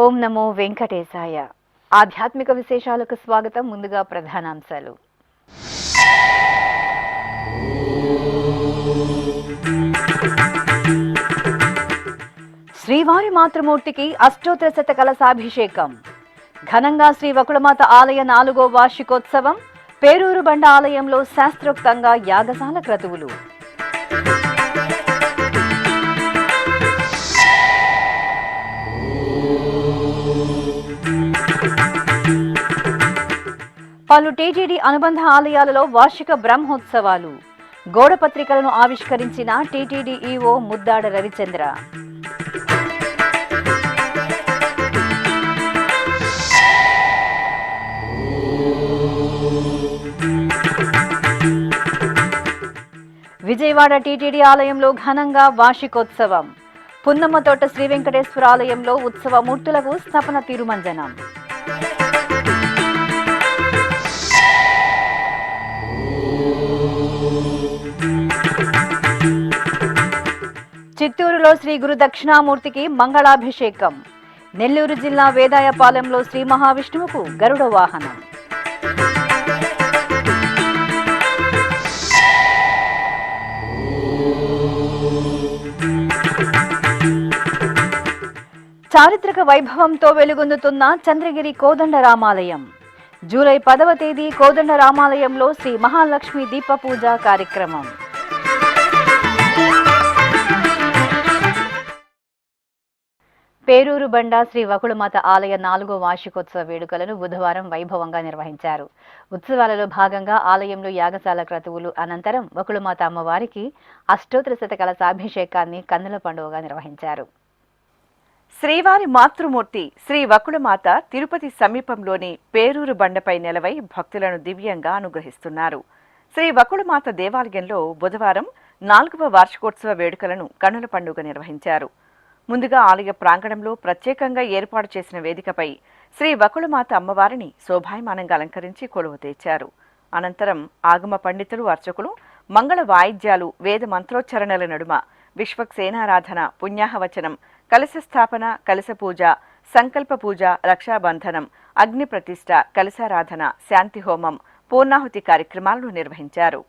ఓం నమో వెంకటేశాయ. ఆధ్యాత్మిక విశేషాలకు స్వాగతం. ముందుగా ప్రధానాంశాలు. శ్రీవారి మాతృమూర్తికి అష్టోత్తర శత కలశాభిషేకం. ఘనంగా శ్రీ వకుళమాత ఆలయ 4వ వార్షికోత్సవం. పేరూరు బండ ఆలయంలో శాస్త్రోక్తంగా యాగశాల క్రతువులు. పలు టీటీడీ అనుబంధ ఆలయాలలో వార్షిక బ్రహ్మోత్సవాలు. గోడ పత్రికలను ఆవిష్కరించిన TTD EO Muddada Ravichandra. Vijayawada TTD ఆలయంలో ఘనంగా వార్షికోత్సవం. పున్నమ్మతోట శ్రీ వెంకటేశ్వర ఆలయంలో ఉత్సవ మూర్తులకు స్థాపన తిరుమంజనం. చిత్తూరులో శ్రీ గురు దక్షిణామూర్తికి మంగళాభిషేకం. నెల్లూరు జిల్లా వేదాయపాలెంలో శ్రీ మహావిష్ణువుకు గరుడ వాహనం. చారిత్రక వైభవంతో వెలుగొందుతున్న చంద్రగిరి కోదండ రామాలయం. జూలై 10వ తేదీ కోదండ రామాలయంలో శ్రీ మహాలక్ష్మి దీప పూజ కార్యక్రమం. పేరూరు బండ శ్రీ వకుళమాత ఆలయ 4వ వార్షికోత్సవ వేడుకలను బుధవారం వైభవంగా నిర్వహించారు. ఉత్సవాలలో భాగంగా ఆలయంలో యాగశాల క్రతువులు అనంతరం వకుళమాత అమ్మవారికి అష్టోత్తర శత కలశాభిషేకాన్ని కన్నుల పండుగగా నిర్వహించారు. శ్రీవారి మాతృమూర్తి శ్రీ వకుళమాత తిరుపతి సమీపంలోని పేరూరు బండపై నెలవై భక్తులను దివ్యంగా అనుగ్రహిస్తున్నారు. శ్రీ వకుళమాత దేవాలయంలో బుధవారం 4వ వార్షికోత్సవ వేడుకలను కన్నుల పండుగ నిర్వహించారు. ముందుగా ఆలయ ప్రాంగణంలో ప్రత్యేకంగా ఏర్పాటు చేసిన వేదికపై శ్రీ వకుళమాత అమ్మవారిని శోభాయమానంగా అలంకరించి కొలువు తెచ్చారు. అనంతరం ఆగమ పండితులు, అర్చకులు మంగళ వాయిద్యాలు, వేద మంత్రోచ్చరణల నడుమ విశ్వక్సేనారాధన, పుణ్యాహవచనం, కలశ స్థాపన, కలశ పూజ, సంకల్ప పూజ, రక్షాబంధనం, అగ్ని ప్రతిష్ఠ, కలశారాధన, శాంతి హోమం, పూర్ణాహుతి కార్యక్రమాలను నిర్వహించారు.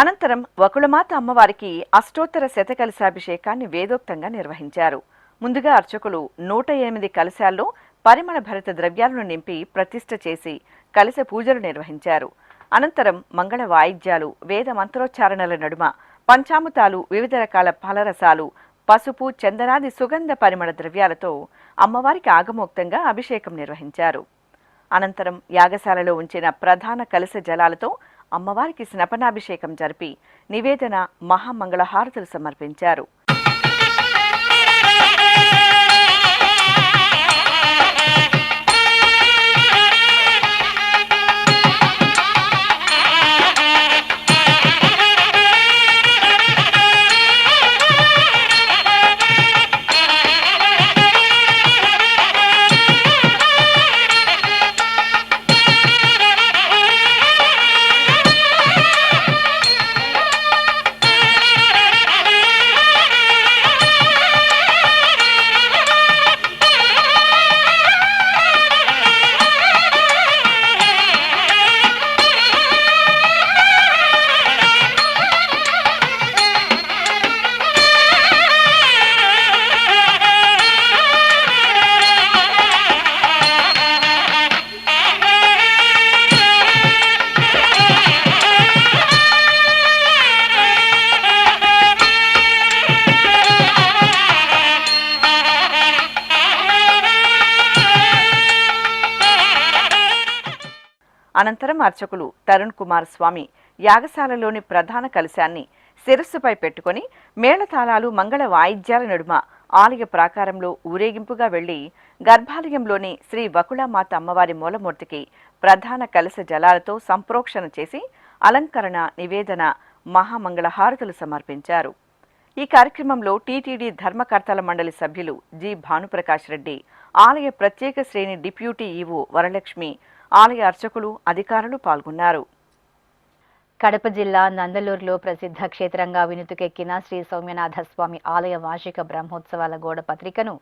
అనంతరం వకుళమాత అమ్మవారికి అష్టోత్తర శత కలశాభిషేకాన్ని వేదోక్తంగా నిర్వహించారు. ముందుగా అర్చకులు 108 కలశాల్లో పరిమళ భరిత ద్రవ్యాలను నింపి ప్రతిష్ఠ చేసి కలశ పూజలు నిర్వహించారు. అనంతరం మంగళ వాయిద్యాలు, వేద మంత్రోచ్చారణల నడుమ పంచామృతాలు, వివిధ రకాల ఫలరసాలు, పసుపు, చందనాది సుగంధ పరిమళ ద్రవ్యాలతో అమ్మవారికి ఆగమోక్తంగా అభిషేకం నిర్వహించారు. అనంతరం యాగశాలలో ఉంచిన ప్రధాన కలశ జలాలతో అమ్మవారికి స్నపనాభిషేకం జరిపి నివేదన, మహామంగళహారతులు సమర్పించారు. అనంతరం అర్చకులు తరుణ్ కుమార్ స్వామి యాగశాలలోని ప్రధాన కలశాన్ని శిరస్సుపై పెట్టుకుని మేళతాళాలు మంగళ వాయిద్యాల నడుమ ఆలయ ప్రాకారంలో ఊరేగింపుగా వెళ్లి గర్భాలయంలోని శ్రీ వకుళమాత అమ్మవారి మూలమూర్తికి ప్రధాన కలశ జలాలతో సంప్రోక్షణ చేసి అలంకరణ, నివేదన, మహామంగళహారతులు సమర్పించారు. ఈ కార్యక్రమంలో టీటీడీ ధర్మకర్తల మండలి సభ్యులు జి భానుప్రకాష్ రెడ్డి, ఆలయ ప్రత్యేక శ్రేణి డిప్యూటీ ఈవో వరలక్ష్మి, ఆలయ అర్చకులు, అధికారులు పాల్గొన్నారు. కడప జిల్లా నందలూరులో ప్రసిద్ధ క్షేత్రంగా వినుతుకెక్కిన శ్రీ సౌమ్యనాథ స్వామి ఆలయ వార్షిక బ్రహ్మోత్సవాల గోడ పత్రికను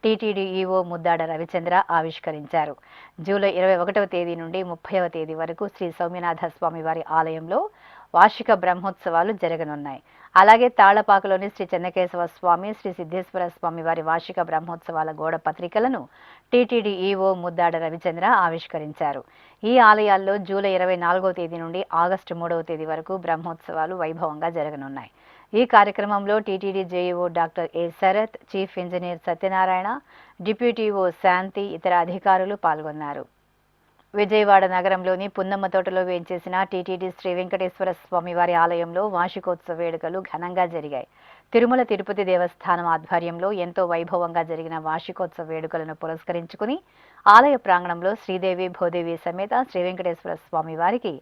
టీటీడీ ఈవో ముద్దాడ రవిచంద్ర ఆవిష్కరించారు. జూలై 21వ తేదీ నుండి 30వ తేదీ వరకు శ్రీ సౌమ్యనాథ స్వామి వారి ఆలయంలో వార్షిక బ్రహ్మోత్సవాలు జరగనున్నాయి. అలాగే తాళ్లపాకలోని శ్రీ చెన్నకేశవ స్వామి, శ్రీ సిద్ధేశ్వర స్వామి వారి వార్షిక బ్రహ్మోత్సవాల గోడ పత్రికలను టీటీడీ ఈవో ముద్దాడ రవిచంద్ర ఆవిష్కరించారు. ఈ ఆలయాల్లో జూలై 24వ తేదీ నుండి ఆగస్టు 3వ తేదీ వరకు బ్రహ్మోత్సవాలు వైభవంగా జరగనున్నాయి. ఈ కార్యక్రమంలో TTD JEO doctor A Sharath, chief engineer Satyanarayana, deputy EO Shanti, ఇతర అధికారులు పాల్గొన్నారు. విజయవాడ నగరంలోని పున్నమ్మ తోటలో వేంచేసిన టీటీడీ శ్రీ వెంకటేశ్వర స్వామి వారి ఆలయంలో వార్షికోత్సవ వేడుకలు ఘనంగా జరిగాయి. తిరుమల తిరుపతి దేవస్థానం ఆధ్వర్యంలో ఎంతో వైభవంగా జరిగిన వార్షికోత్సవ వేడుకలను పురస్కరించుకుని ఆలయ ప్రాంగణంలో శ్రీదేవి భూదేవి సమేత శ్రీ వెంకటేశ్వర స్వామి వారికి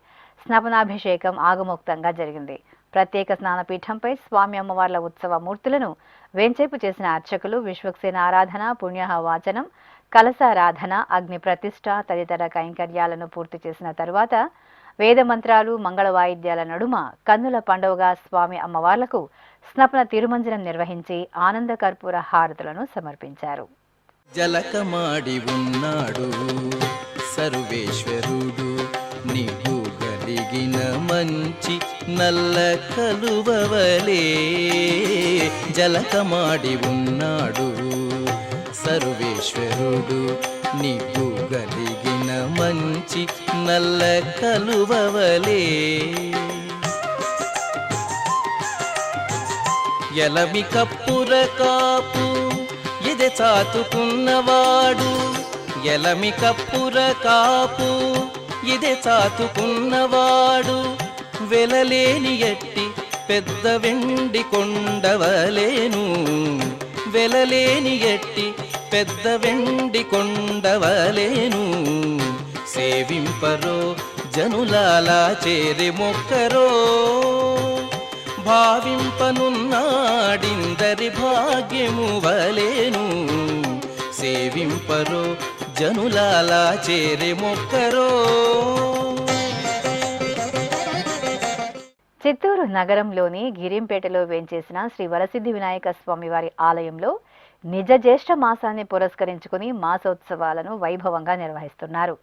స్నపనాభిషేకం ఆగమోక్తంగా జరిగింది. ప్రత్యేక స్నానపీఠంపై స్వామి అమ్మవార్ల ఉత్సవ మూర్తులను వేంచేపు చేసిన అర్చకులు విశ్వక్సేన ఆరాధన, పుణ్యహ వాచనం, కలశారాధన, అగ్ని ప్రతిష్ఠ తదితర కైంకర్యాలను పూర్తి చేసిన తరువాత వేద మంత్రాలు, మంగళ వాయిద్యాల నడుమ కన్నుల పండువగా స్వామి అమ్మవార్లకు స్నపన తిరుమంజనం నిర్వహించి ఆనంద కర్పూర హారతులను సమర్పించారు. జలకమాడి ఉన్నాడు సర్వేశ్వరుడు, నీకు కలిగిన మంచి నల్ల కలువవలే. జలకమాడి ఉన్నాడు సర్వేశ్వరుడు, నీకు కలిగిన మంచి నల్ల కలువవలే. ఎలమి కప్పుర కాపు ఇదే చాతుకున్నవాడు, ఎలమి కప్పుర కాపు ఇదే చాతుకున్నవాడు, వెలలేని ఎట్టి పెద్ద వెండి కొండవలేను, వెలలేని ఎట్టి పెద్ద వెండి కొండవలేను. సేవింపరో జనులాలా చేరి మొక్కరో, భావింపనున్నాడిందరి భాగ్యము వలేను. సేవింపరో జనులాలా చేరి మొక్కరో. చిత్తూరు నగరంలోని గిరింపేటలో వేంచేసిన శ్రీ వరసిద్ధి వినాయక స్వామి వారి ఆలయంలో నిజ జ్యేష్ఠ మాసాన్ని పురస్కరించుకుని మాసోత్సవాలను వైభవంగా నిర్వహిస్తున్నారు.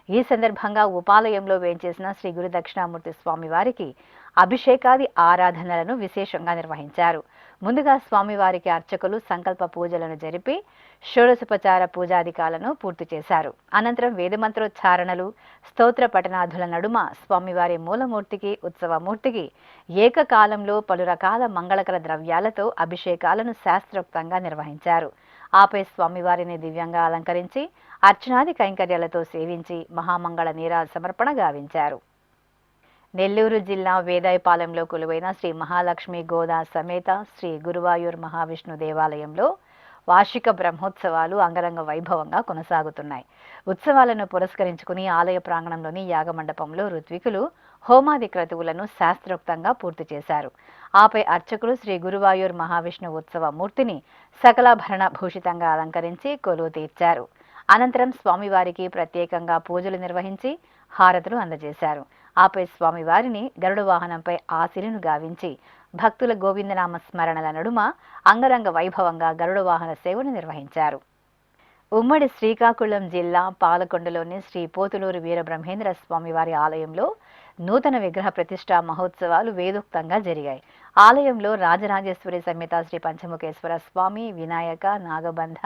ఈ సందర్భంగా ఉపాలయంలో వేంచేసిన శ్రీ గురు దక్షిణామూర్తి స్వామి వారికి అభిషేకాది ఆరాధనలను విశేషంగా నిర్వహించారు. ముందుగా స్వామివారికి అర్చకులు సంకల్ప పూజలను జరిపి షోడశోపచార పూజాధికాలను పూర్తి చేశారు. అనంతరం వేదమంత్రోచ్చారణలు, స్తోత్ర పఠనాదుల నడుమ స్వామివారి మూలమూర్తికి, ఉత్సవమూర్తికి ఏకకాలంలో పలు రకాల మంగళకర ద్రవ్యాలతో అభిషేకాలను శాస్త్రోక్తంగా నిర్వహించారు. ఆపై స్వామివారిని దివ్యంగా అలంకరించి అర్చనాది కైంకర్యాలతో సేవించి మహామంగళ నీరాజ సమర్పణ గావించారు. నెల్లూరు జిల్లా వేదాయపాలెంలో కొలువైన శ్రీ మహాలక్ష్మి గోదా సమేత శ్రీ గురువాయూర్ మహావిష్ణు దేవాలయంలో వార్షిక బ్రహ్మోత్సవాలు అంగరంగ వైభవంగా కొనసాగుతున్నాయి. ఉత్సవాలను పురస్కరించుకుని ఆలయ ప్రాంగణంలోని యాగమండపంలో ఋత్వికులు హోమాది క్రతువులను శాస్త్రోక్తంగా పూర్తి చేశారు. ఆపై అర్చకులు శ్రీ గురువాయూర్ మహావిష్ణు ఉత్సవ మూర్తిని సకలాభరణ భూషితంగా అలంకరించి కొలువు తీర్చారు. అనంతరం స్వామివారికి ప్రత్యేకంగా పూజలు నిర్వహించి హారతులు అందజేశారు. ఆపై స్వామివారిని గరుడ వాహనంపై ఆశీనును గావించి భక్తుల గోవిందనామ స్మరణల నడుమ అంగరంగ వైభవంగా గరుడ వాహన సేవను నిర్వహించారు. ఉమ్మడి శ్రీకాకుళం జిల్లా పాలకొండలోని శ్రీ పోతులూరు వీరబ్రహ్మేంద్ర స్వామివారి ఆలయంలో నూతన విగ్రహ ప్రతిష్ఠా మహోత్సవాలు వేదోక్తంగా జరిగాయి. ఆలయంలో రాజరాజేశ్వరి సమేత శ్రీ పంచముఖేశ్వర స్వామి, వినాయక, నాగబంధ,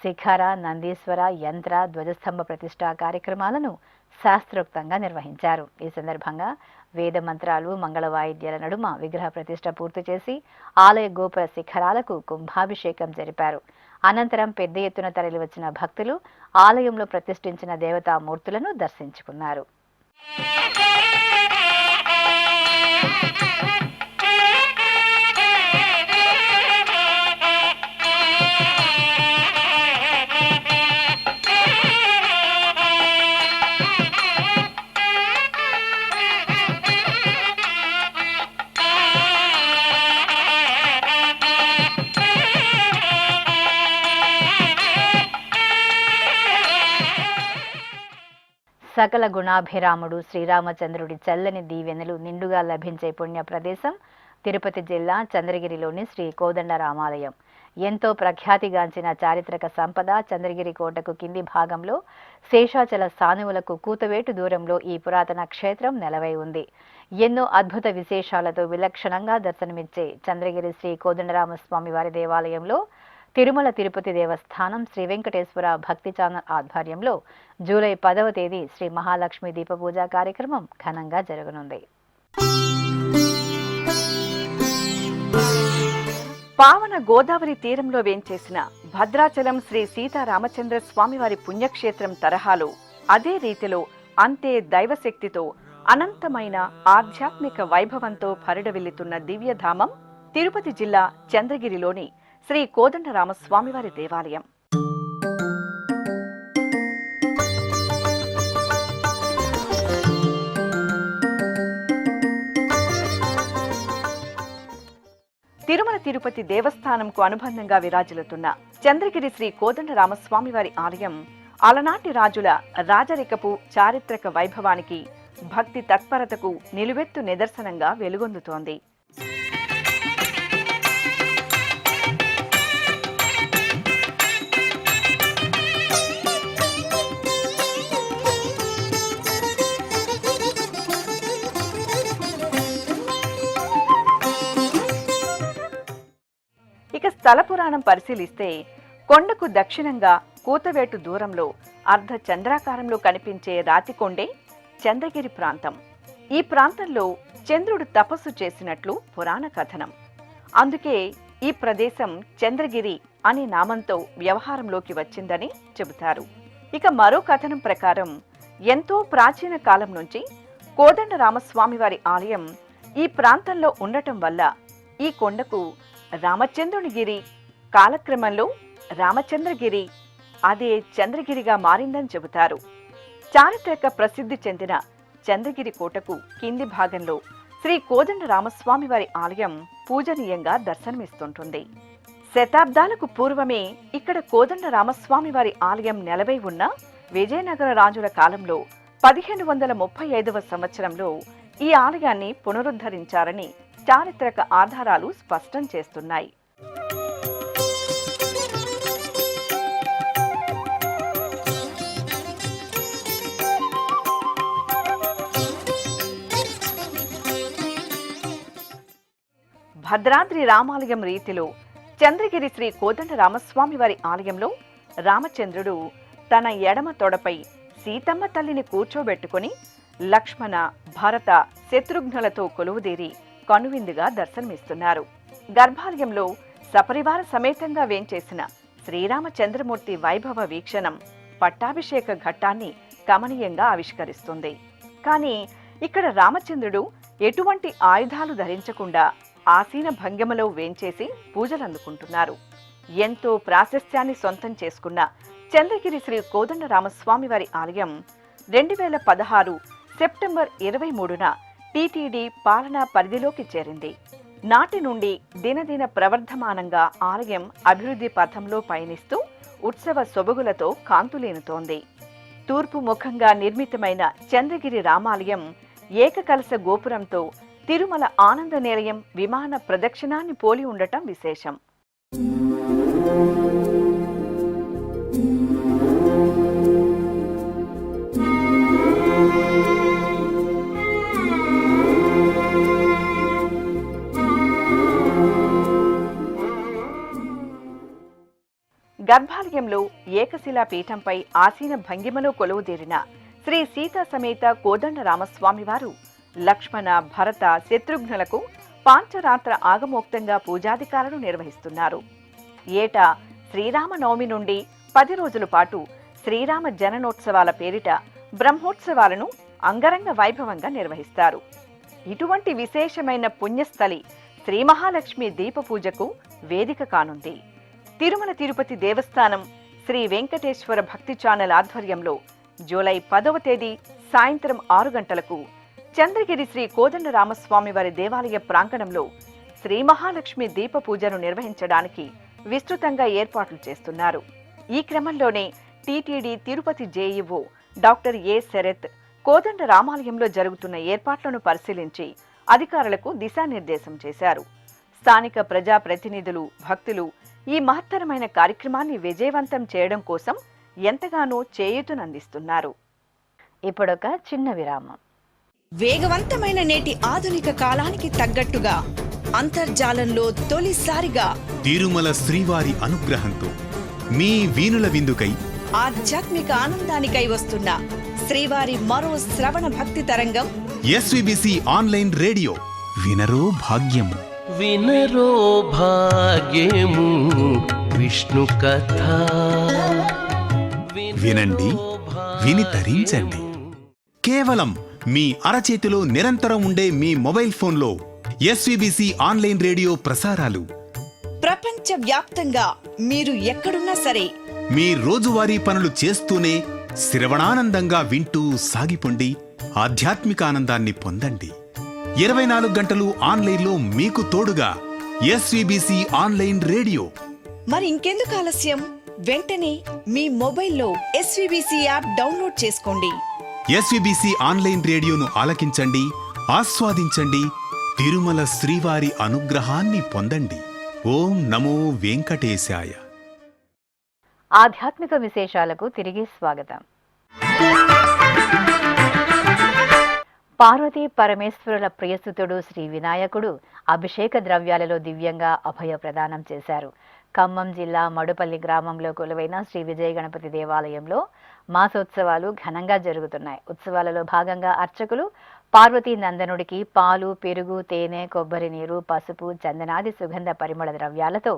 శిఖర, నందీశ్వర, యంత్ర, ధ్వజస్తంభ ప్రతిష్ఠా కార్యక్రమాలను శాస్త్రోక్తంగా నిర్వహించారు. ఈ సందర్భంగా వేద మంత్రాలు, మంగళ వాయిద్యాల నడుమ విగ్రహ ప్రతిష్ఠ పూర్తి చేసి ఆలయ గోపుర శిఖరాలకు కుంభాభిషేకం జరిపారు. అనంతరం పెద్ద ఎత్తున తరలివచ్చిన భక్తులు ఆలయంలో ప్రతిష్ఠించిన దేవతామూర్తులను దర్శించుకున్నారు. సకల గుణాభిరాముడు శ్రీరామచంద్రుడి చల్లని దీవెనలు నిండుగా లభించే పుణ్య ప్రదేశం తిరుపతి జిల్లా చంద్రగిరిలోని శ్రీ కోదండ రామాలయం. ఎంతో ప్రఖ్యాతిగాంచిన చారిత్రక సంపద చంద్రగిరి కోటకు కింది భాగంలో శేషాచల సానువులకు కూతవేటు దూరంలో ఈ పురాతన క్షేత్రం నెలవై ఉంది. ఎన్నో అద్భుత విశేషాలతో విలక్షణంగా దర్శనమిచ్చే చంద్రగిరి శ్రీ కోదండరామస్వామి వారి దేవాలయంలో తిరుమల తిరుపతి దేవస్థానం శ్రీ వెంకటేశ్వర భక్తి ఛానల్ ఆధ్వర్యంలో జూలై 10వ తేదీ శ్రీ మహాలక్ష్మి దీపపూజ కార్యక్రమం ఘనంగా జరగనుంది. పావన గోదావరి తీరంలో వేంచేసిన భద్రాచలం శ్రీ సీతారామచంద్ర స్వామివారి పుణ్యక్షేత్రం తరహాలో అదే రీతిలో అంతే దైవశక్తితో అనంతమైన ఆధ్యాత్మిక వైభవంతో పరిడవిల్లుతున్న దివ్యధామం తిరుపతి జిల్లా చంద్రగిరిలోని శ్రీ కోదండరామస్వామివారి దేవాలయం. తిరుమల తిరుపతి దేవస్థానంకు అనుబంధంగా విరాజిల్లుతున్న చంద్రగిరి శ్రీ కోదండరామస్వామివారి ఆలయం అలనాటి రాజుల రాజరికపు చారిత్రక వైభవానికి భక్తి తత్పరతకు నిలువెత్తు నిదర్శనంగా వెలుగొందుతోంది. ఇక స్థల పురాణం పరిశీలిస్తే కొండకు దక్షిణంగా కూతవేటు దూరంలో అర్ధ చంద్రాకారంలో కనిపించే రాతికొండే చంద్రగిరి ప్రాంతం. ఈ ప్రాంతంలో చంద్రుడు తపస్సు చేసినట్లు పురాణ కథనం. అందుకే ఈ ప్రదేశం చంద్రగిరి అనే నామంతో వ్యవహారంలోకి వచ్చిందని చెబుతారు. ఇక మరో కథనం ప్రకారం ఎంతో ప్రాచీన కాలం నుంచి కోదండరామస్వామివారి ఆలయం ఈ ప్రాంతంలో ఉండటం వల్ల ఈ కొండకు రామచంద్రునిగిరి, కాలక్రమంలో రామచంద్రగిరి, అదే చంద్రగిరిగా మారిందని చెబుతారు. చారిత్రక ప్రసిద్ధి చెందిన చంద్రగిరి కోటకు కింది భాగంలో శ్రీ కోదండరామస్వామివారి ఆలయం పూజనీయంగా దర్శనమిస్తుంటుంది. శతాబ్దాలకు పూర్వమే ఇక్కడ కోదండరామస్వామివారి ఆలయం నెలవై ఉన్న విజయనగర రాజుల కాలంలో 1535వ సంవత్సరంలో ఈ ఆలయాన్ని పునరుద్ధరించారని చారిత్రక ఆధారాలు స్పష్టం చేస్తున్నాయి. భద్రాద్రి రామాలయం రీతిలో చంద్రగిరి శ్రీ కోదండరామస్వామి వారి ఆలయంలో రామచంద్రుడు తన ఎడమ తొడపై సీతమ్మ తల్లిని కూర్చోబెట్టుకుని లక్ష్మణ, భరత, శత్రుఘ్నులతో కొలువుదీరి కనువిందుగా దర్శనమిస్తున్నారు. గర్భాలయంలో సపరివార సమేతంగా వేంచేసిన శ్రీరామచంద్రమూర్తి వైభవ వీక్షణం పట్టాభిషేక ఘట్టాన్ని కమనీయంగా ఆవిష్కరిస్తుంది. కానీ ఇక్కడ రామచంద్రుడు ఎటువంటి ఆయుధాలు ధరించకుండా ఆసీన భంగిమలో వేంచేసి పూజలందుకుంటున్నారు. ఎంతో ప్రాశస్త్యాన్ని సొంతం చేసుకున్న చంద్రగిరి శ్రీ కోదండరామస్వామి వారి ఆలయం 2016 సెప్టెంబర్ 23న టీటీడీ పాలనా పరిధిలోకి చేరింది. నాటి నుండి దినదిన ప్రవర్ధమానంగా ఆలయం అభివృద్ధి పథంలో పయనిస్తూ ఉత్సవ సొబగులతో కాంతులేనుతోంది. తూర్పు ముఖంగా నిర్మితమైన చంద్రగిరి రామాలయం ఏకకలశ గోపురంతో తిరుమల ఆనంద నిలయం విమాన ప్రదక్షిణాన్ని పోలి ఉండటం విశేషం. గర్భాలయంలో ఏకశిలా పీఠంపై ఆసీన భంగిమలో కొలువుదీరిన శ్రీ సీతా సమేత కోదండరామస్వామి వారు లక్ష్మణ, భరత, శత్రుఘ్నులకు పాంచరాత్ర ఆగమోక్తంగా పూజాధికారులు నిర్వహిస్తున్నారు. ఏటా శ్రీరామనవమి నుండి 10 రోజుల పాటు శ్రీరామ జననోత్సవాల పేరిట బ్రహ్మోత్సవాలను అంగరంగ వైభవంగా నిర్వహిస్తారు. ఇటువంటి విశేషమైన పుణ్యస్థలి శ్రీ మహాలక్ష్మి దీప పూజకు వేదిక కానుంది. తిరుమల తిరుపతి దేవస్థానం శ్రీ వెంకటేశ్వర భక్తి ఛానల్ ఆధ్వర్యంలో జూలై 10వ తేదీ సాయంత్రం 6 గంటలకు చంద్రగిరి శ్రీ కోదండరామస్వామి వారి దేవాలయ ప్రాంగణంలో శ్రీ మహాలక్ష్మి దీప పూజను నిర్వహించడానికి విస్తృతంగా ఏర్పాట్లు చేస్తున్నారు. ఈ క్రమంలోనే TTD Tirupati JEO doctor A Sharath Kodanda రామాలయంలో జరుగుతున్న ఏర్పాట్లను పరిశీలించి అధికారులకు దిశానిర్దేశం చేశారు. స్థానిక ప్రజాప్రతినిధులు, భక్తులు ఈ మహత్తరమైన కార్యక్రమాన్ని విజయవంతం చేయడం కోసం ఎంతగానో చేయూతనందిస్తున్నారు. ఇప్పుడొక చిన్న విరామం. వేగవంతమైన నేటి ఆధునిక కాలానికి తగ్గట్టుగా అంతర్జాలంలో తొలిసారిగా తిరుమల శ్రీవారి అనుగ్రహంతో మీ వీణుల విందుకై ఆధ్యాత్మిక ఆనందానికై వస్తున్న శ్రీవారి మరో శ్రవణ భక్తి తరంగం ఎస్విబిసి ఆన్లైన్ రేడియో వినరో భాగ్యము. వినరో భాగ్యము విష్ణు కథ. వినండి, విని తరించండి. కేవలం మీ అరచేతిలో నిరంతరం ఉండే మీ మొబైల్ ఫోన్లో ఎస్విబిసి ఆన్లైన్ రేడియో ప్రసారాలు ప్రపంచ వ్యాప్తంగా మీరు ఎక్కడున్నా సరే మీ రోజువారీ పనులు చేస్తూనే శ్రవణానందంగా వింటూ సాగిపోండి. ఆధ్యాత్మిక ఆనందాన్ని పొందండి. 24 గంటలు ఆన్లైన్లో మీకు తోడుగా ఎస్విబిసి ఆన్లైన్ రేడియో. మరి ఇంకెందుకు ఆలస్యం? వెంటనే మీ మొబైల్లో ఎస్విబిసి యాప్ డౌన్లోడ్ చేసుకోండి. ఎస్విబిసి ఆన్లైన్ రేడియోను ఆలకించండి, ఆస్వాదించండి. తిరుమల శ్రీవారి అనుగ్రహాన్ని పొందండి. ఓం నమో వెంకటేశాయ. ఆధ్యాత్మిక విశేషాలకు తిరిగి స్వాగతం. పార్వతీ పరమేశ్వరుల ప్రియసుతుడు శ్రీ వినాయకుడు అభిషేక ద్రవ్యాలలో దివ్యంగా అభయ ప్రదానం చేశారు. ఖమ్మం జిల్లా మడుపల్లి గ్రామంలో కొలువైన శ్రీ విజయ గణపతి దేవాలయంలో మాసోత్సవాలు ఘనంగా జరుగుతున్నాయి. ఉత్సవాలలో భాగంగా అర్చకులు పార్వతీ నందనుడికి పాలు, పెరుగు, తేనె, కొబ్బరి నీరు, పసుపు, చందనాది సుగంధ పరిమళ ద్రవ్యాలతో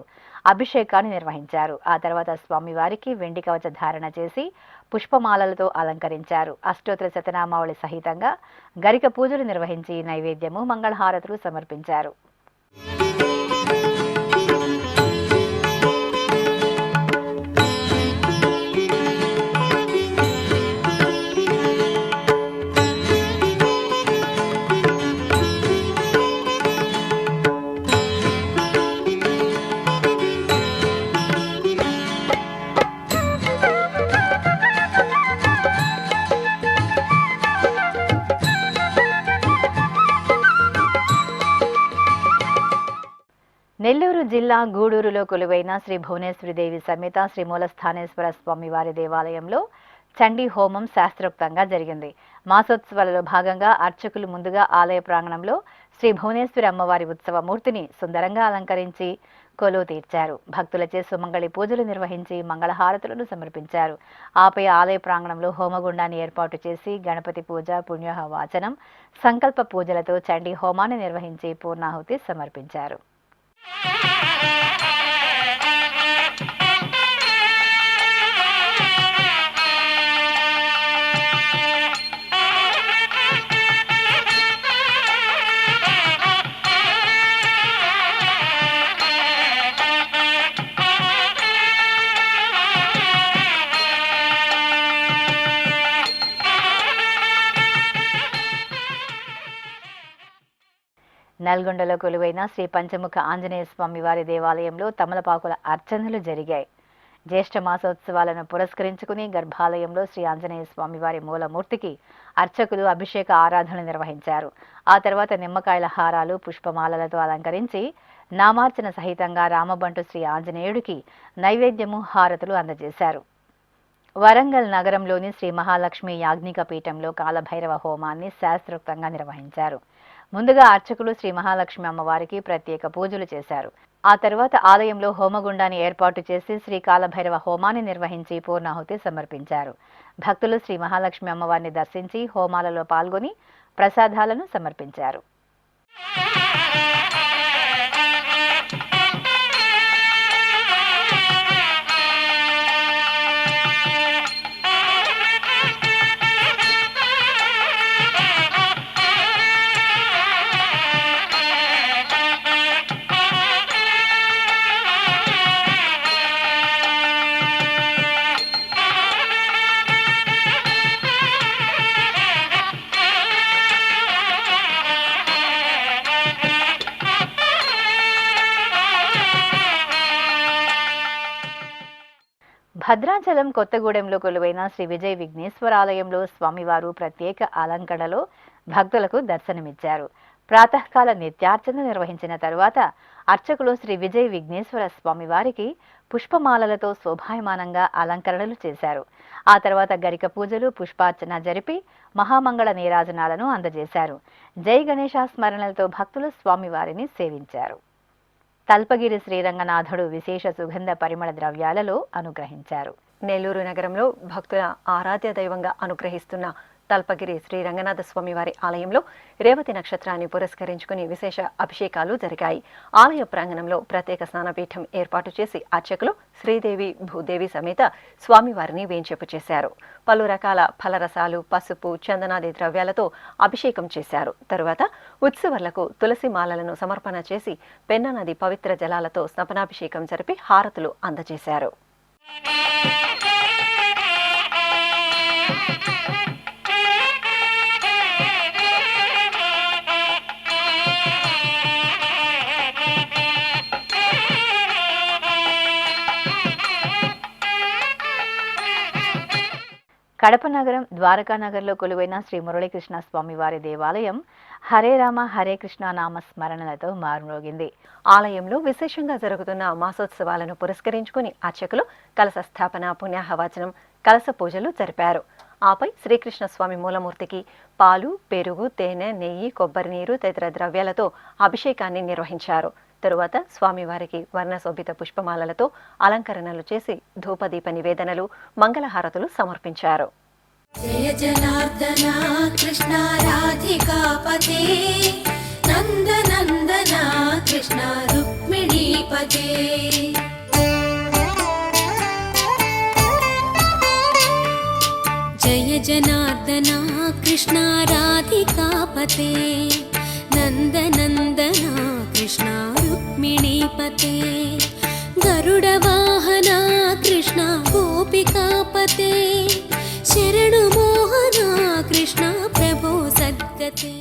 అభిషేకాన్ని నిర్వహించారు. ఆ తర్వాత స్వామివారికి వెండి కవచ ధారణ చేసి పుష్పమాలలతో అలంకరించారు. అష్టోత్తర శతనామావళి సహితంగా గరిక పూజలు నిర్వహించి నైవేద్యము, మంగళహారతులు సమర్పించారు. నెల్లూరు జిల్లా గూడూరులో కొలువైన శ్రీ భువనేశ్వరిదేవి సమేత శ్రీ మూలస్థానేశ్వర స్వామివారి దేవాలయంలో చండీ హోమం శాస్త్రోక్తంగా జరిగింది. మాసోత్సవాలలో భాగంగా అర్చకులు ముందుగా ఆలయ ప్రాంగణంలో శ్రీ భువనేశ్వరి అమ్మవారి ఉత్సవ మూర్తిని సుందరంగా అలంకరించి కొలువు తీర్చారు. భక్తులచే సుమంగళి పూజలు నిర్వహించి మంగళహారతులను సమర్పించారు. ఆపై ఆలయ ప్రాంగణంలో హోమగుండాన్ని ఏర్పాటు చేసి గణపతి పూజ, పుణ్యాహ వాచనం, సంకల్ప పూజలతో చండీ హోమాన్ని నిర్వహించి పూర్ణాహుతి సమర్పించారు. నల్గొండలో కొలువైన శ్రీ పంచముఖ ఆంజనేయ స్వామి వారి దేవాలయంలో తమలపాకుల అర్చనలు జరిగాయి. జ్యేష్ఠ మాసోత్సవాలను పురస్కరించుకుని గర్భాలయంలో శ్రీ ఆంజనేయ స్వామి వారి మూలమూర్తికి అర్చకులు అభిషేక ఆరాధనలు నిర్వహించారు. ఆ తర్వాత నిమ్మకాయల హారాలు, పుష్పమాలలతో అలంకరించి నామార్చన సహితంగా రామబంటు శ్రీ ఆంజనేయుడికి నైవేద్యము, హారతులు అందజేశారు. వరంగల్ నగరంలోని శ్రీ మహాలక్ష్మి యాజ్ఞిక పీఠంలో కాలభైరవ హోమాన్ని శాస్త్రోక్తంగా నిర్వహించారు. ముందుగా అర్చకులు శ్రీ మహాలక్ష్మి అమ్మవారికి ప్రత్యేక పూజలు చేశారు. ఆ తర్వాత ఆలయంలో హోమగుండాన్ని ఏర్పాటు చేసి శ్రీ కాలభైరవ హోమాన్ని నిర్వహించి పూర్ణాహుతి సమర్పించారు. భక్తులు శ్రీ మహాలక్ష్మి అమ్మవారిని దర్శించి హోమాలలో పాల్గొని ప్రసాదాలను సమర్పించారు. భద్రాచలం కొత్తగూడెంలో కొలువైన శ్రీ విజయ విఘ్నేశ్వరాలయంలో స్వామివారు ప్రత్యేక అలంకరణలో భక్తులకు దర్శనమిచ్చారు. ప్రాతకాల నిత్యార్చన నిర్వహించిన తరువాత అర్చకులు శ్రీ విజయ విఘ్నేశ్వర స్వామివారికి పుష్పమాలలతో శోభాయమానంగా అలంకరణలు చేశారు. ఆ తర్వాత గరిక పూజలు, పుష్పార్చన జరిపి మహామంగళ నీరాజనాలను అందజేశారు. జై గణేశ స్మరణలతో భక్తులు స్వామివారిని సేవించారు. తల్పగిరి శ్రీరంగనాథుడు విశేష సుగంధ పరిమళ ద్రవ్యాలలో అనుగ్రహించారు. నెల్లూరు నగరంలో భక్తుల ఆరాధ్య దైవంగా అనుగ్రహిస్తున్న తల్పగిరి శ్రీ రంగనాథ స్వామి వారి ఆలయంలో రేవతి నక్షత్రాన్ని పురస్కరించుకుని విశేష అభిషేకాలు జరిగాయి. ఆలయ ప్రాంగణంలో ప్రత్యేక స్నానపీఠం ఏర్పాటు చేసి అర్చకులు శ్రీదేవి, భూదేవి సమేత స్వామివారిని వేంచేపు చేశారు. పలు రకాల ఫలరసాలు, పసుపు, చందనాది ద్రవ్యాలతో అభిషేకం చేశారు. తరువాత ఉత్సవర్లకు తులసి మాలలను సమర్పణ చేసి పెన్నా నది పవిత్ర జలాలతో స్నపనాభిషేకం జరిపి హారతులు అందజేశారు. కడప నగరం ద్వారకా నగర్లో కొలువైన శ్రీ మురళీకృష్ణ స్వామివారి దేవాలయం హరే రామ హరే కృష్ణ నామ స్మరణలతో మారుమోగింది. ఆలయంలో విశేషంగా జరుగుతున్న మాసోత్సవాలను పురస్కరించుకుని అర్చకులు కలశ స్థాపన, పుణ్యాహవచనం, కలశ పూజలు జరిపారు. ఆపై శ్రీకృష్ణ స్వామి మూలమూర్తికి పాలు, పెరుగు, తేనె, నెయ్యి, కొబ్బరి నీరు తదితర ద్రవ్యాలతో అభిషేకాన్ని నిర్వహించారు. తరువాత స్వామివారికి వర్ణశోభిత పుష్పమాలలతో అలంకరణలు చేసి ధూపదీప నివేదనలు, మంగళహారతులు సమర్పించారు. జయ జనార్దన కృష్ణ రాధికాపతే నందనందన కృష్ణ రుక్మిణీపతే. జయ జనార్దన కృష్ణ రాధికాపతే నందనందన కృష్ణ రుక్మిణీపతే. గరుడ వాహన కృష్ణ గోపికాపతే శరణు మోహన కృష్ణ ప్రభో సద్గతే.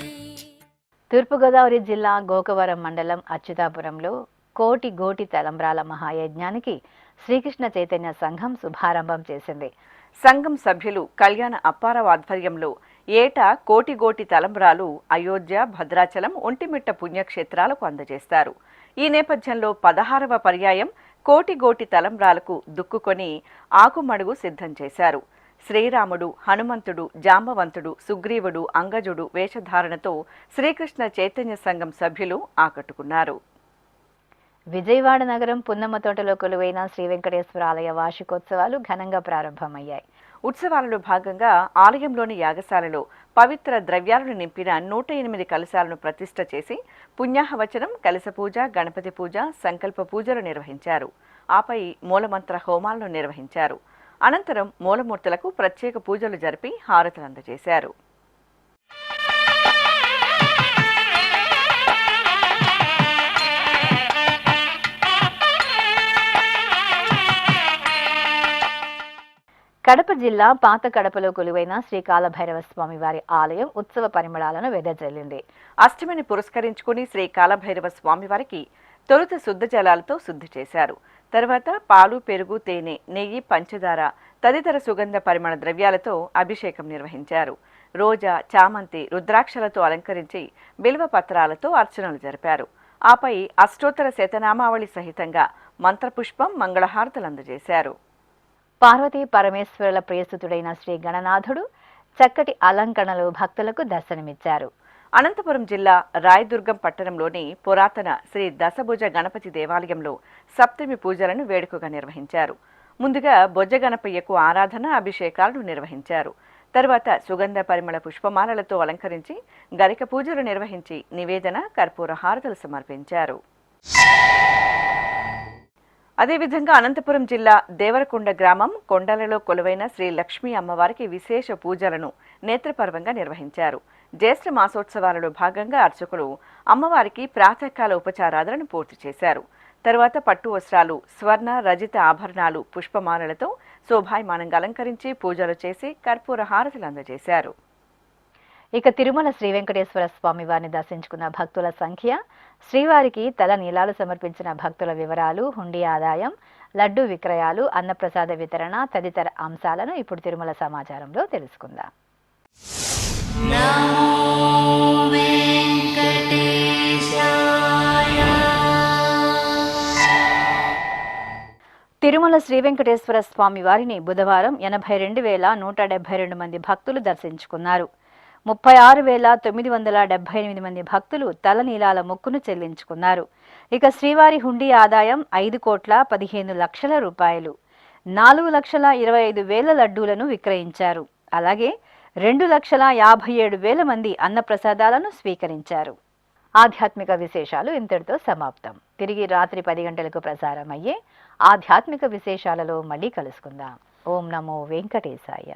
తూర్పుగోదావరి జిల్లా గోకవరం మండలం అచ్యుతాపురంలో కోటి గోటి తలంబ్రాల మహాయజ్ఞానికి శ్రీకృష్ణ చైతన్య సంఘం శుభారంభం చేసింది. సంఘం సభ్యులు కళ్యాణ అప్పారావు ఆధ్వర్యంలో ఏటా కోటి గోటి తలంబ్రాలు అయోధ్య, భద్రాచలం, ఒంటిమిట్ట పుణ్యక్షేత్రాలకు అందజేస్తారు. ఈ నేపథ్యంలో 16వ పర్యాయం కోటి గోటి తలంబ్రాలకు దుక్కుకొని ఆకుమడుగు సిద్ధం చేశారు. శ్రీరాముడు, హనుమంతుడు, జాంబవంతుడు, సుగ్రీవుడు, అంగజుడు వేషధారణతో శ్రీకృష్ణ చైతన్య సంఘం సభ్యులు ఆకట్టుకున్నారు. విజయవాడ నగరం పున్నమ్మతోటలో కొలువైన శ్రీ వెంకటేశ్వర ఆలయ వార్షికోత్సవాలు ఘనంగా ప్రారంభమయ్యాయి. ఉత్సవాలలో భాగంగా ఆలయంలోని యాగశాలలో పవిత్ర ద్రవ్యాలను నింపిన 108 కలశాలను ప్రతిష్ఠ చేసి పుణ్యాహవచనం, కలశ పూజ, గణపతి పూజ, సంకల్ప పూజలు నిర్వహించారు. ఆపై మూలమంత్ర హోమాలను నిర్వహించారు. అనంతరం మూలమూర్తులకు ప్రత్యేక పూజలు జరిపి హారతులు అందజేశారు. కడప జిల్లా పాత కడపలో కొలువైన శ్రీ కాలభైరవ స్వామి వారి ఆలయం ఉత్సవ పరిమళాలను వెదజల్లింది. అష్టమిని పురస్కరించుకుని శ్రీ కాలభైరవ స్వామివారికి తొలుత శుద్ధ జలాలతో శుద్ధి చేశారు. తర్వాత పాలు, పెరుగు, తేనె, నెయ్యి, పంచదార తదితర సుగంధ పరిమళ ద్రవ్యాలతో అభిషేకం నిర్వహించారు. రోజా, చామంతి, రుద్రాక్షలతో అలంకరించి బిల్వ పత్రాలతో అర్చనలు జరిపారు. ఆపై అష్టోత్తర శతనామావళి సహితంగా మంత్రపుష్పం, మంగళహారతులు అందజేశారు. పార్వతీ పరమేశ్వరుల ప్రియసుతుడైన శ్రీ గణనాథుడు చక్కటి అలంకరణలో భక్తులకు దర్శనమిచ్చారు. అనంతపురం జిల్లా రాయదుర్గం పట్టణంలోని పురాతన శ్రీ దశభుజ గణపతి దేవాలయంలో సప్తమి పూజలను వేడుకగా నిర్వహించారు. ముందుగా బొజ్జ గణపయ్యకు ఆరాధన, అభిషేకాలను నిర్వహించారు. తర్వాత సుగంధ పరిమళ పుష్పమాలలతో అలంకరించి గరిక పూజలు నిర్వహించి నివేదన, కర్పూర హారతులు సమర్పించారు. అదేవిధంగా అనంతపురం జిల్లా దేవరకొండ గ్రామం కొండలలో కొలువైన శ్రీ లక్ష్మీ అమ్మవారికి విశేష పూజలను నేత్రపర్వంగా నిర్వహించారు. జ్యేష్ఠ మాసోత్సవాలలో భాగంగా అర్చకులు అమ్మవారికి ప్రాతకాల ఉపచారాలను పూర్తి చేశారు. తర్వాత పట్టు వస్త్రాలు, స్వర్ణ, రజిత ఆభరణాలు, పుష్పమాలలతో శోభాయమానంగా అలంకరించి పూజలు చేసి కర్పూర హారతులు అందజేశారు. ఇక తిరుమల శ్రీ వెంకటేశ్వర స్వామి వారిని దర్శించుకున్న భక్తుల సంఖ్య, శ్రీవారికి తల నీలాలు సమర్పించిన భక్తుల వివరాలు, హుండీ ఆదాయం, లడ్డూ విక్రయాలు, అన్నప్రసాద వితరణ తదితర అంశాలను ఇప్పుడు తిరుమల సమాచారంలో తెలుసుకుందాం. తిరుమల శ్రీ వెంకటేశ్వర స్వామి వారిని బుధవారం 82,172 మంది భక్తులు దర్శించుకున్నారు. 36,978 మంది భక్తులు తలనీలాల మొక్కును చెల్లించుకున్నారు. ఇక శ్రీవారి హుండీ ఆదాయం 5,15,00,000 రూపాయలు. 4,25,000 లడ్డూలను విక్రయించారు. అలాగే 2,57,000 మంది అన్నప్రసాదాలను స్వీకరించారు. ఆధ్యాత్మిక విశేషాలు ఇంతటితో సమాప్తం. తిరిగి రాత్రి 10 గంటలకు ప్రసారమయ్యే ఆధ్యాత్మిక విశేషాలలో మళ్ళీ కలుసుకుందాం. ఓం నమో వెంకటేశాయ.